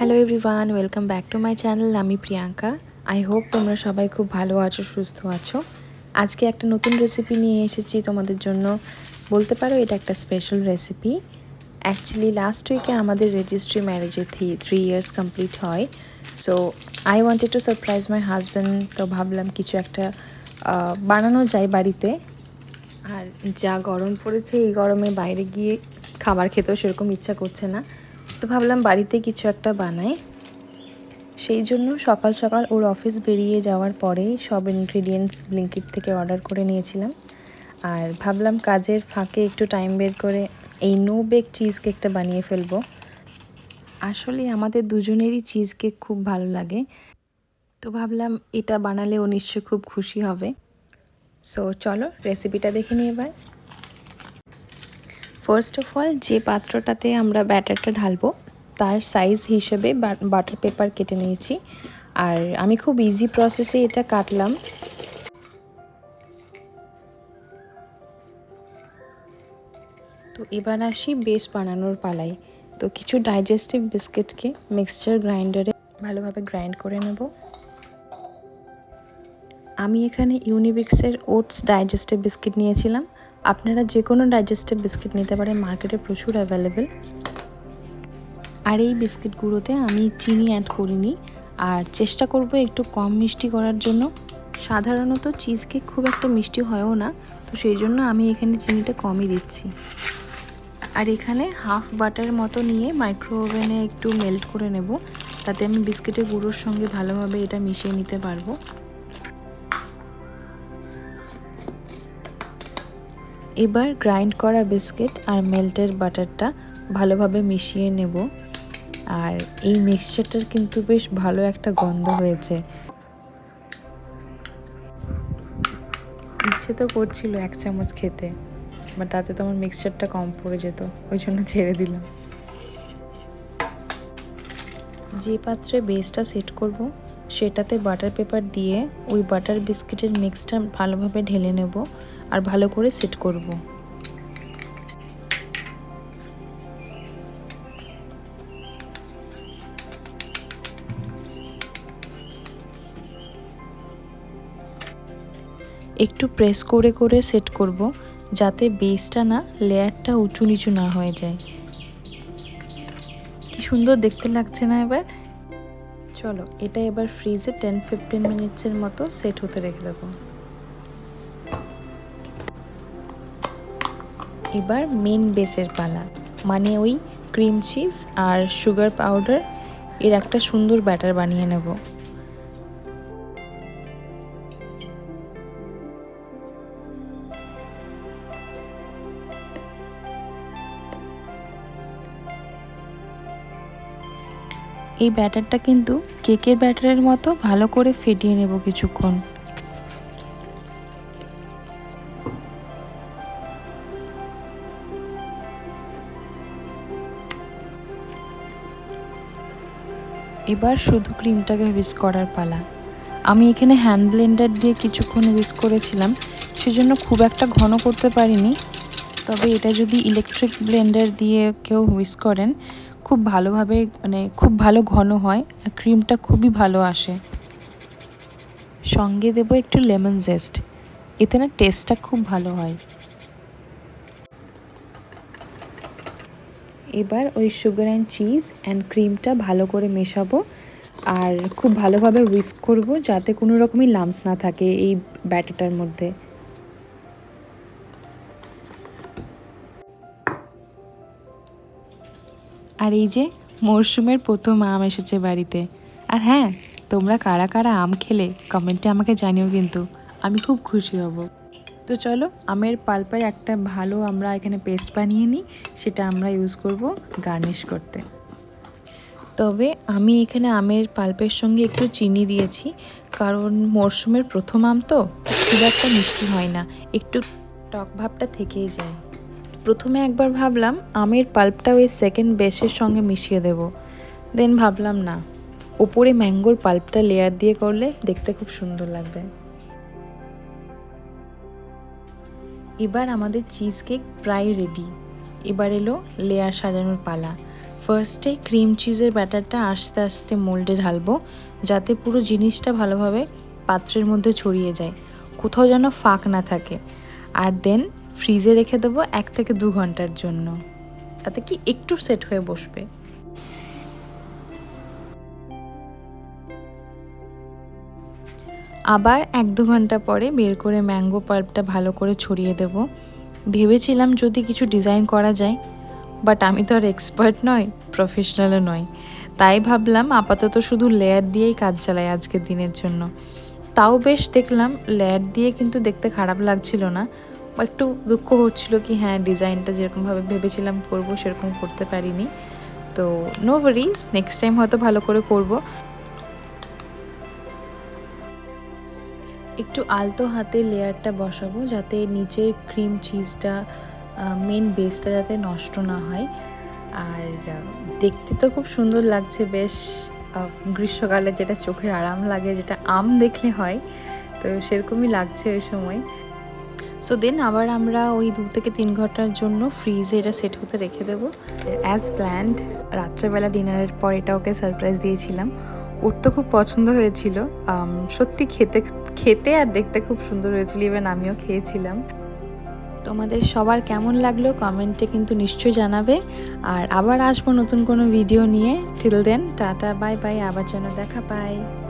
Hello everyone, welcome back to my channel. আমি Priyanka. I hope তোমরা সবাই খুব ভালো আছো, সুস্থ আছো। আজকে একটা নতুন রেসিপি নিয়ে এসেছি তোমাদের জন্য। বলতে পারো এটা একটা স্পেশাল রেসিপি। অ্যাকচুয়ালি লাস্ট উইকে আমাদের রেজিস্ট্রি ম্যারেজে 3 ইয়ার্স কমপ্লিট হয়। So I wanted to surprise my husband. তো ভাবলাম কিছু একটা বানানো যায় বাড়িতে। আর যা গরম পড়েছে, এই গরমে বাইরে গিয়ে খাবার খেতেও সেরকম ইচ্ছা করছে না। তো ভাবলাম বাড়িতে কিছু একটা বানাই। সেই জন্য সকাল সকাল ওর অফিস বেরিয়ে যাওয়ার পরেই সব ইনগ্রিডিয়েন্টস ব্লিঙ্কিট থেকে অর্ডার করে নিয়েছিলাম। আর ভাবলাম কাজের ফাঁকে একটু টাইম বের করে এই নো বেক চিজ কেকটা বানিয়ে ফেলবো। আসলে আমাদের দুজনেরই চিজ কেক খুব ভালো লাগে, তো ভাবলাম এটা বানালে ও নিশ্চয়ই খুব খুশি হবে। সো চলো রেসিপিটা দেখে নিই এবার। ফার্স্ট অফ অল, যে পাত্রটাতে আমরা ব্যাটারটা ঢালবো তার সাইজ হিসেবে বাটার পেপার কেটে নিয়েছি। আর আমি খুব ইজি প্রসেসে এটা কাটলাম। তো এবার আসি বেস বানানোর পালায়। তো কিছু ডাইজেস্টিভ বিস্কিটকে মিক্সচার গ্রাইন্ডারে ভালোভাবে গ্রাইন্ড করে নেব। আমি এখানে ইউনিবিক্সের ওটস ডাইজেস্টিভ বিস্কিট নিয়েছিলাম। আপনারা যে কোনো ডাইজেস্টিভ বিস্কিট নিতে পারেন, মার্কেটে প্রচুর অ্যাভেলেবেল। আর এই বিস্কিটগুলোতে আমি চিনি অ্যাড করিনি, আর চেষ্টা করব একটু কম মিষ্টি করার জন্য। সাধারণত চিজ কেক খুব একটা মিষ্টি হয়ও না, তো সেই জন্য আমি এখানে চিনিটা কমই দিচ্ছি। আর এখানে হাফ বাটার মতো নিয়ে মাইক্রো ওভেনে একটু মেল্ট করে নেব, তাতে আমি বিস্কিটের গুঁড়োর সঙ্গে ভালোভাবে এটা মিশিয়ে নিতে পারবো। এবার গ্রাইন্ড করা বিস্কিট আর মেল্টেড বাটারটা ভালোভাবে মিশিয়ে নেব। আর এই মিক্সচারটার কিন্তু বেশ ভালো একটা গন্ধ হয়েছে। ইচ্ছে তো করছিল 1 চামচ খেতে, বাট তাতে তো আমার মিক্সচারটা কম পড়ে যেত, ওই জন্য ছেড়ে দিলাম। যে পাত্রে বেসটা সেট করব সেটাতে বাটার পেপার দিয়ে ওই বাটার বিস্কিটের মিক্সটা ভালোভাবে ঢেলে নেব আর ভালো করে সেট করব। একটু প্রেস করে করে সেট করব, যাতে বেসটা না লেয়ারটা উঁচু নিচু না হয়ে যায়। কি সুন্দর দেখতে লাগছে না এবার? চলো এটা এবার ফ্রিজে 10-15 মিনিটসের মতো সেট হতে রেখে দেবো। এবার মেন বেসের পালা, মানে ওই ক্রিম চিজ আর সুগার পাউডার এর একটা সুন্দর ব্যাটার বানিয়ে নেব। এই ব্যাটারটা কিন্তু কেকের ব্যাটারের মতো ভালো করে ফেটিয়ে নেব কিছুক্ষণ। এবার শুধু ক্রিমটাকে হুইস্ক করার পালা। আমি এখানে হ্যান্ড ব্লেন্ডার দিয়ে কিছুক্ষণ হুইস্ক করেছিলাম, সেজন্য খুব একটা ঘন করতে পারিনি। তবে এটা যদি ইলেকট্রিক ব্লেন্ডার দিয়ে কেউ হুইস্ক করেন, খুব ভালোভাবে, মানে খুব ভালো ঘন হয় আর ক্রিমটা খুবই ভালো আসে। সঙ্গে দেব একটু লেমন জেস্ট, এতে না টেস্টটা খুব ভালো হয়। এবার ওই সুগার অ্যান্ড চিজ অ্যান্ড ক্রিমটা ভালো করে মেশাবো আর খুব ভালোভাবে হুইস্ক করব, যাতে কোনো রকমই লাম্পস না থাকে এই ব্যাটারটার মধ্যে। আর এই যে মরশুমের প্রথম আম এসেছে বাড়িতে। আর হ্যাঁ, তোমরা কারা কারা আম খেলে কমেন্টে আমাকে জানিও, কিন্তু আমি খুব খুশি হব। তো চলো আমের পাল্পের একটা ভালো আমরা এখানে পেস্ট বানিয়ে নিই, সেটা আমরা ইউজ করব গার্নিশ করতে। তবে আমি এখানে আমের পাল্পের সঙ্গে একটু চিনি দিয়েছি, কারণ মরশুমের প্রথম আম তো খুব একটা মিষ্টি হয় না, একটু টক ভাবটা থেকেই যায়। প্রথমে একবার ভাবলাম আমের পাল্পটা ওই সেকেন্ড বেসের সঙ্গে মিশিয়ে দেব, দেন ভাবলাম না, ওপরে ম্যাঙ্গোর পাল্পটা লেয়ার দিয়ে করলে দেখতে খুব সুন্দর লাগবে। এবার আমাদের চিজ কেক প্রায় রেডি। এবার এলো লেয়ার সাজানোর পালা। ফার্স্টে ক্রিম চিজের ব্যাটারটা আস্তে আস্তে মোল্ডে ঢালবো, যাতে পুরো জিনিসটা ভালোভাবে পাত্রের মধ্যে ছড়িয়ে যায়, কোথাও যেন ফাঁক না থাকে। আর দেন ফ্রিজে রেখে দেবো 1 থেকে 2 ঘন্টার জন্য, তাতে কি একটু সেট হয়ে বসবে। আবার 1-2 ঘন্টা পরে বের করে ম্যাঙ্গো পাল্পটা ভালো করে ছড়িয়ে দেব। ভেবেছিলাম যদি কিছু ডিজাইন করা যায়, বাট আমি তো আর এক্সপার্ট নই, প্রফেশনালও নয়, তাই ভাবলাম আপাতত শুধু লেয়ার দিয়েই কাজ চালাই আজকের দিনের জন্য। তাও বেশ দেখলাম লেয়ার দিয়ে কিন্তু দেখতে খারাপ লাগছিল না, একটু দুঃখ হচ্ছিল কি হ্যাঁ ডিজাইনটা যেরকমভাবে ভেবেছিলাম করব সেরকম করতে পারিনি। তো নো ওয়ারিজ, নেক্সট টাইম হয়তো ভালো করে করব। একটু আলতো হাতে লেয়ারটা বসাবো, যাতে নিচে ক্রিম চিজটা মেন বেসটা যাতে নষ্ট না হয়। আর দেখতে তো খুব সুন্দর লাগছে, বেশ গ্রীষ্মকালে যেটা চোখের আরাম লাগে, যেটা আম দেখলে হয়, তো সেরকমই লাগছে ওই সময়। সো দেন আবার আমরা ওই 2 থেকে 3 ঘন্টার জন্য ফ্রিজে এটা সেট হতে রেখে দেবো। অ্যাজ প্ল্যান্ড রাত্রেবেলা ডিনারের পর এটা ওকে সারপ্রাইজ দিয়েছিলাম। ওর তো খুব পছন্দ হয়েছিল, সত্যি খেতে খেতে আর দেখতে খুব সুন্দর হয়েছিল, ইভেন আমিও খেয়েছিলাম। তোমাদের সবার কেমন লাগলো কমেন্টে কিন্তু নিশ্চয়ই জানাবে। আর আবার আসবো নতুন কোনো ভিডিও নিয়ে। Till then tata bye bye, আবার যেন দেখা পাই।